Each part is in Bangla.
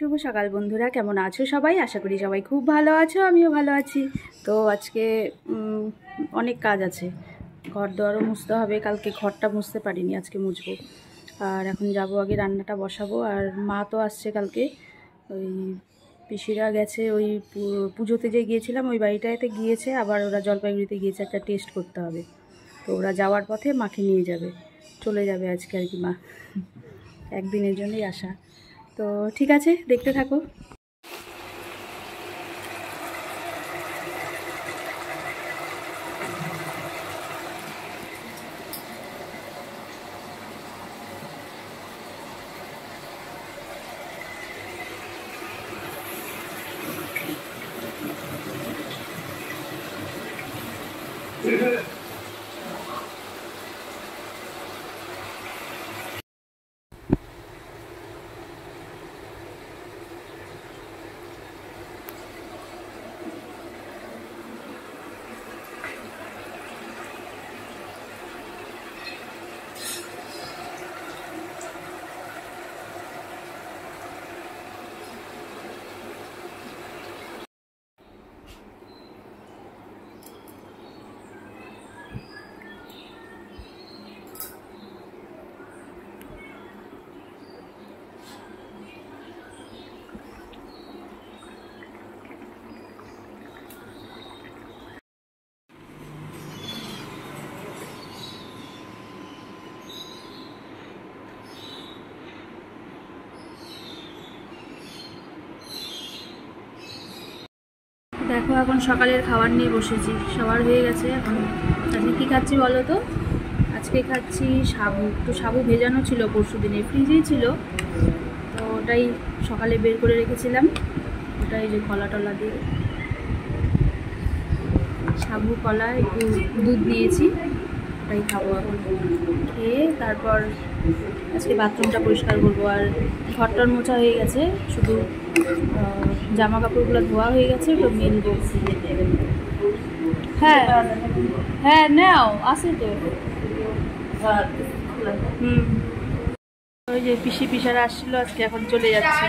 শুভ সকাল বন্ধুরা, কেমন আছো সবাই? আশা করি সবাই খুব ভালো আছো, আমিও ভালো আছি। তো আজকে অনেক কাজ আছে, ঘর দোয়ারও মুছতে হবে। কালকে ঘরটা মুছতে পারিনি, আজকে মুছবো। আর এখন যাব, আগে রান্নাটা বসাবো। আর মা তো আসছে কালকে, ওই পিসিরা গেছে, ওই পুজোতে যে গিয়েছিলাম ওই বাড়িটাতে গিয়েছে, আবার ওরা জলপাইগুড়িতে গিয়েছে, একটা টেস্ট করতে হবে। তো ওরা যাওয়ার পথে মাকে নিয়ে যাবে, চলে যাবে আজকে আর কি। মা একদিনের জন্যই আসা। তো ঠিক আছে, দেখতে থাকো। দেখো, এখন সকালের খাবার নিয়ে বসেছি, সবার হয়ে গেছে। এখন আজকে কী খাচ্ছি বলো তো? আজকে খাচ্ছি সাবু। তো সাবু ভেজানো ছিল পরশু দিনে, ফ্রিজেই ছিল, তো ওটাই সকালে বের করে রেখেছিলাম। ওটাই যে কলা টলা দিয়ে, সাবু কলা একটু দুধ নিয়েছি, ওটাই খাবো এখন। খেয়ে তারপর আজকে বাথরুমটা পরিষ্কার করবো। আর ঘরটার মোছা হয়ে গেছে, শুধু জামা কাপড়গুলো ধোয়া হয়ে গেছে, তো মেলবো। হ্যাঁ হ্যাঁ, নাও আসে তো। ওই যে পিসারা আসছিল আজকে, এখন চলে যাচ্ছে।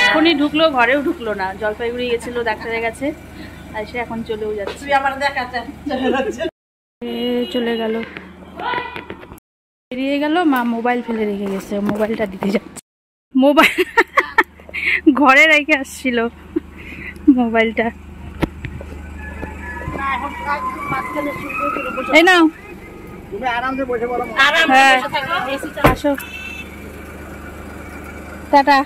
এখনই ঢুকলো, ঘরেও ঢুকলো না, জলপাইগুড়ি গেছিলো, ডাক্তারের কাছে, আর সে এখন চলেও যাচ্ছে। চলে গেল, বেরিয়ে গেল। মা মোবাইল ফেলে রেখে গেছে, মোবাইলটা দিতে যাচ্ছে। মোবাইল ঘরে রেখে আসছিল মোবাইলটা। এই নাও, হ্যাঁ আসো, টাটা।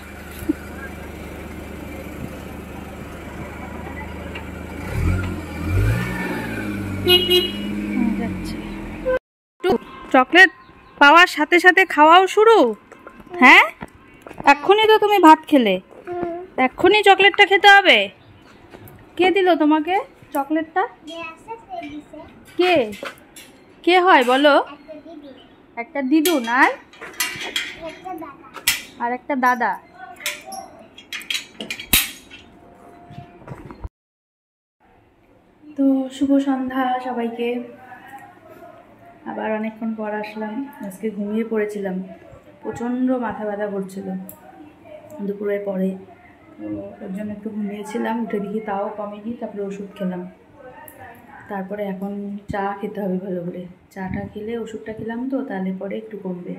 চকলেট পাওয়ার সাথে সাথে খাওয়াও শুরু? হ্যাঁ, এক্ষুনি তো তুমি ভাত খেলে, এক্ষুনি চকলেটটা খেতে হবে? কে দিল তোমাকে চকলেটটা? কে কে হয় বলো? একটা দিদুন আর একটা দাদা। তো শুভ সন্ধ্যা সবাইকে। আবার অনেকক্ষণ পর আসলাম। আজকে ঘুমিয়ে পড়েছিলাম, প্রচণ্ড মাথা ব্যথা করছিল দুপুরের পরে, তো ওর জন্য একটু ঘুমিয়েছিলাম। উঠে দেখি তাও কমেনি, তারপরে ওষুধ খেলাম। তারপরে এখন চা খেতে হবে ভালো করে, চাটা খেলে, ওষুধটা খেলাম তো, তাহলে পরে একটু কমবে।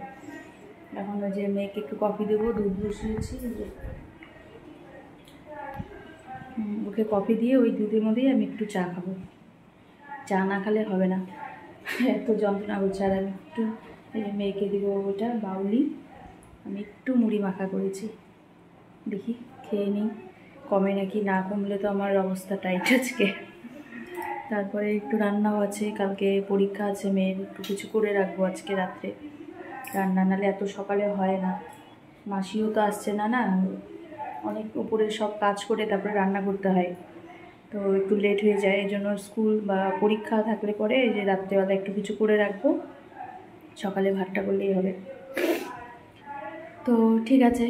এখন ওই যে মেয়েকে একটু কফি দেবো, দুধ বসিয়েছি, ওকে কফি দিয়ে ওই দুধের মধ্যেই আমি একটু চা খাবো। চা না খেলে হবে না, এত যন্ত্রণা করছে। আর আমি একটু মেয়েকে দেবো ওটা বাউলি, আমি একটু মুড়ি মাখা করেছি, দেখি খেয়ে নিই, কমে নাকি। না কমলে তো আমার অবস্থা টাইট আজকে। তারপরে একটু রান্নাও আছে, কালকে পরীক্ষা আছে মেয়ের, একটু কিছু করে রাখবো আজকে রাত্রে রান্না, নাহলে এত সকালে হয় না। মাসিও তো আসছে না, অনেক উপরে সব কাজ করে তারপরে রান্না করতে হয়, তো একটু লেট হয়ে যায়। এই জন্য স্কুল বা পরীক্ষা থাকলে পরে এই যে রাত্রেবেলা একটু কিছু করে রাখবো, সকালে ভাতটা করলেই হবে। তো ঠিক আছে,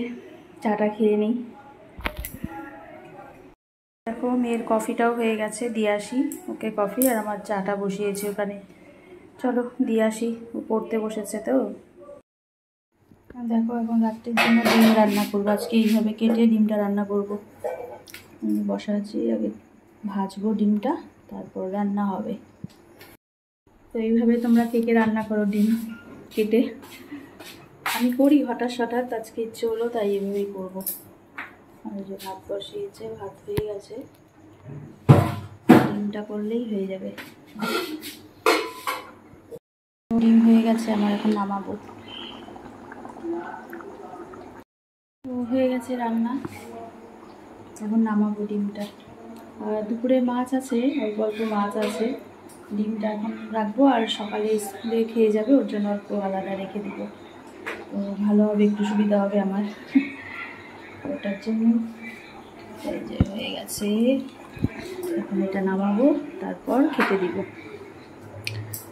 চাটা খেয়ে নিই। দেখো, মেয়ের কফিটাও হয়ে গেছে, দিয়ে আসি ওকে কফি। আর আমার চাটা বসিয়েছি ওখানে, চলো দিয়ে আসি, ও পড়তে বসেছে তো। দেখো এখন রাত্রির জন্য ডিম রান্না করবো। আজকে এইভাবে কেটে ডিমটা রান্না করবো। বসাচ্ছি, আগে ভাজবো ডিমটা, তারপর রান্না হবে। তো এইভাবে তোমরা কে কে রান্না করো ডিম কেটে? আমি করি হঠাৎ, আজকে ইচ্ছে হলো তাই এভাবেই করবো। আর যে ভাত বসিয়েছে, ভাত হয়ে গেছে, ডিমটা করলেই হয়ে যাবে। ডিম হয়ে গেছে আমার, এখন নামাবো। তো হয়ে গেছে রান্না, এখন নামাবো ডিমটা। আর দুপুরে মাছ আছে, অল্প অল্প মাছ আছে, ডিমটা এখন রাখবো। আর সকালে স্কুলে খেয়ে যাবে, ওর জন্য অল্প আলাদা রেখে দেবো। তো ভালো হবে, একটু সুবিধা হবে আমার ওটার জন্য। এই যে হয়ে গেছে, এখন এটা নামাবো, তারপর খেতে দিব।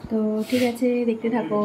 তো ঠিক আছে, দেখতে থাকো।